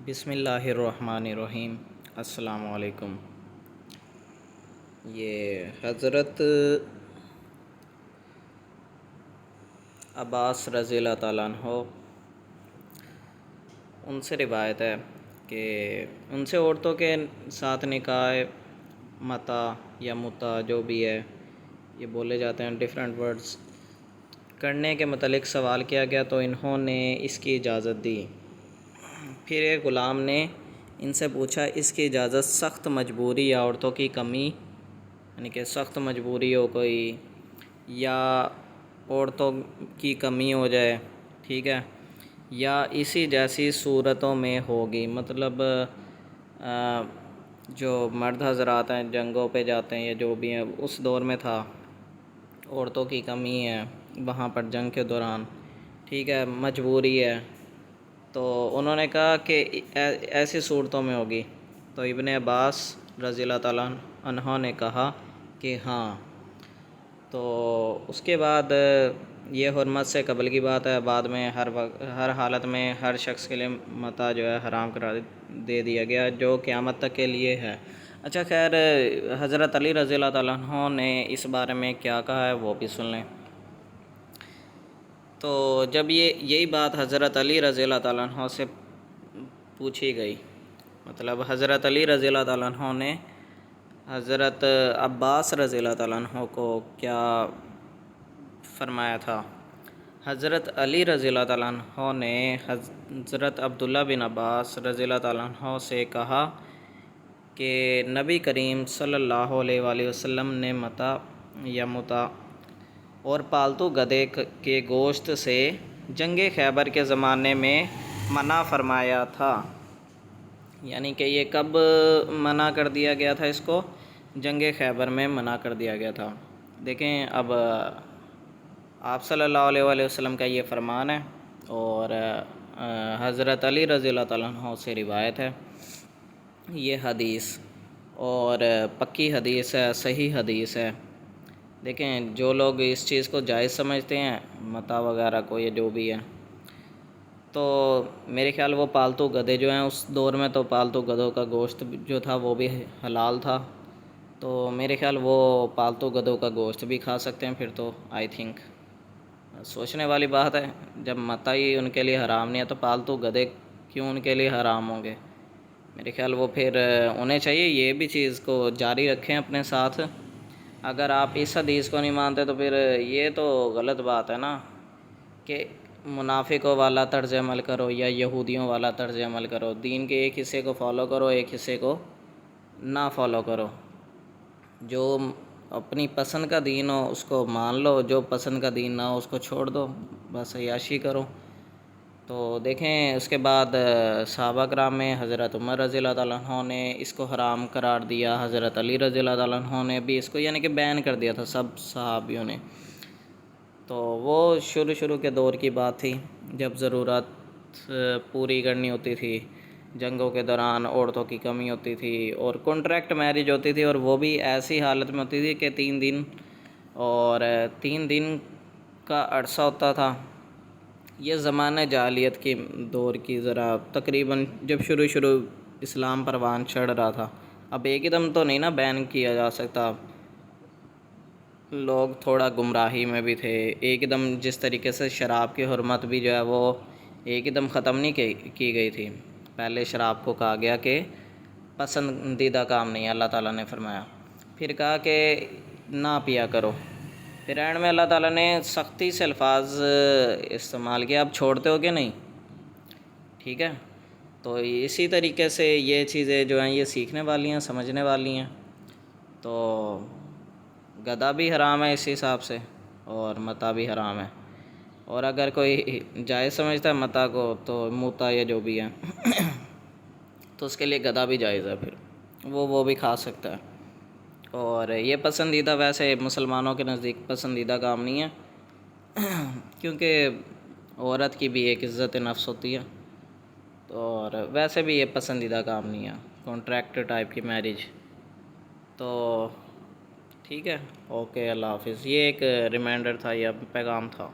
بسم اللہ الرحمن الرحیم۔ السلام علیکم۔ یہ حضرت عباس رضی اللہ تعالیٰ عنہ ان سے روایت ہے کہ ان سے عورتوں کے ساتھ نکاح متا یا متا جو بھی ہے یہ بولے جاتے ہیں ڈیفرنٹ ورڈز کرنے کے متعلق سوال کیا گیا تو انہوں نے اس کی اجازت دی۔ پھر ایک غلام نے ان سے پوچھا اس کی اجازت سخت مجبوری یا عورتوں کی کمی، یعنی کہ سخت مجبوری ہو کوئی یا عورتوں کی کمی ہو جائے، ٹھیک ہے، یا اسی جیسی صورتوں میں ہوگی، مطلب جو مرد حضرات ہیں جنگوں پہ جاتے ہیں یا جو بھی ہیں اس دور میں تھا، عورتوں کی کمی ہے وہاں پر جنگ کے دوران، ٹھیک ہے، مجبوری ہے، تو انہوں نے کہا کہ ایسی صورتوں میں ہوگی، تو ابن عباس رضی اللہ تعالیٰ عنہ نے کہا کہ ہاں۔ تو اس کے بعد یہ حرمت سے قبل کی بات ہے، بعد میں ہر حالت میں ہر شخص کے لیے متاع جو ہے حرام قرار دے دیا گیا جو قیامت تک کے لیے ہے۔ اچھا خیر، حضرت علی رضی اللہ تعالیٰ عنہ نے اس بارے میں کیا کہا ہے وہ بھی سن لیں۔ تو جب یہی بات حضرت علی رضی اللہ تعالیٰ عنہ سے پوچھی گئی، مطلب حضرت علی رضی اللہ تعالیٰ عنہ نے حضرت عباس رضی اللہ تعالیٰ عنہ کو کیا فرمایا تھا؟ حضرت علی رضی اللہ تعالیٰ عنہ نے حضرت عبداللہ بن عباس رضی اللہ تعالیٰ عنہ سے کہا کہ نبی کریم صلی اللہ علیہ وآلہ وسلم نے متاع یا متاع اور پالتو گدھے کے گوشت سے جنگ خیبر کے زمانے میں منع فرمایا تھا۔ یعنی کہ یہ کب منع کر دیا گیا تھا؟ اس کو جنگ خیبر میں منع کر دیا گیا تھا۔ دیکھیں اب آپ صلی اللہ علیہ وآلہ وسلم کا یہ فرمان ہے اور حضرت علی رضی اللہ تعالیٰ عنہ سے روایت ہے یہ حدیث، اور پکی حدیث ہے، صحیح حدیث ہے۔ دیکھیں جو لوگ اس چیز کو جائز سمجھتے ہیں متاع وغیرہ کو یا جو بھی ہے، تو میرے خیال وہ پالتو گدھے جو ہیں اس دور میں تو پالتو گدھوں کا گوشت جو تھا وہ بھی حلال تھا، تو میرے خیال وہ پالتو گدھوں کا گوشت بھی کھا سکتے ہیں پھر تو آئی تھنک۔ سوچنے والی بات ہے، جب متاع ہی ان کے لیے حرام نہیں ہے تو پالتو گدھے کیوں ان کے لیے حرام ہوں گے؟ میرے خیال وہ پھر انہیں چاہیے یہ بھی چیز کو جاری رکھیں اپنے ساتھ۔ اگر آپ اس حدیث کو نہیں مانتے تو پھر یہ تو غلط بات ہے نا کہ منافقوں والا طرز عمل کرو یا یہودیوں والا طرز عمل کرو، دین کے ایک حصے کو فالو کرو ایک حصے کو نہ فالو کرو، جو اپنی پسند کا دین ہو اس کو مان لو، جو پسند کا دین نہ ہو اس کو چھوڑ دو، بس عیاشی کرو۔ تو دیکھیں اس کے بعد صحابہ کرام میں حضرت عمر رضی اللہ تعالیٰ عنہ نے اس کو حرام قرار دیا، حضرت علی رضی اللہ تعالیٰ عنہ نے بھی اس کو یعنی کہ بین کر دیا تھا سب صحابیوں نے۔ تو وہ شروع کے دور کی بات تھی جب ضرورت پوری کرنی ہوتی تھی، جنگوں کے دوران عورتوں کی کمی ہوتی تھی اور کنٹریکٹ میرج ہوتی تھی، اور وہ بھی ایسی حالت میں ہوتی تھی کہ 3 دن کا عرصہ ہوتا تھا۔ یہ زمانہ جاہلیت کی دور کی ذرا تقریباً جب شروع اسلام پروان چڑھ رہا تھا، اب ایک ہی دم تو نہیں نا بین کیا جا سکتا، لوگ تھوڑا گمراہی میں بھی تھے، ایک ہی دم جس طریقے سے شراب کی حرمت بھی جو ہے وہ ایک ہی دم ختم نہیں کی گئی تھی، پہلے شراب کو کہا گیا کہ پسندیدہ کام نہیں ہے، اللہ تعالیٰ نے فرمایا، پھر کہا کہ نہ پیا کرو، پھر اینڈ میں اللہ تعالیٰ نے سختی سے الفاظ استعمال کیا، اب چھوڑتے ہو کہ نہیں؟ ٹھیک ہے، تو اسی طریقے سے یہ چیزیں جو ہیں یہ سیکھنے والی ہیں، سمجھنے والی ہیں۔ تو گدھا بھی حرام ہے اسی حساب سے اور متاع بھی حرام ہے، اور اگر کوئی جائز سمجھتا ہے متاع کو تو متاع یا جو بھی ہے تو اس کے لیے گدھا بھی جائز ہے، پھر وہ بھی کھا سکتا ہے، اور یہ پسندیدہ ویسے مسلمانوں کے نزدیک پسندیدہ کام نہیں ہے کیونکہ عورت کی بھی ایک عزت نفس ہوتی ہے، اور ویسے بھی یہ پسندیدہ کام نہیں ہے کانٹریکٹ ٹائپ کی میرج۔ تو ٹھیک ہے، اوکے، اللہ حافظ۔ یہ ایک ریمائنڈر تھا یا پیغام تھا۔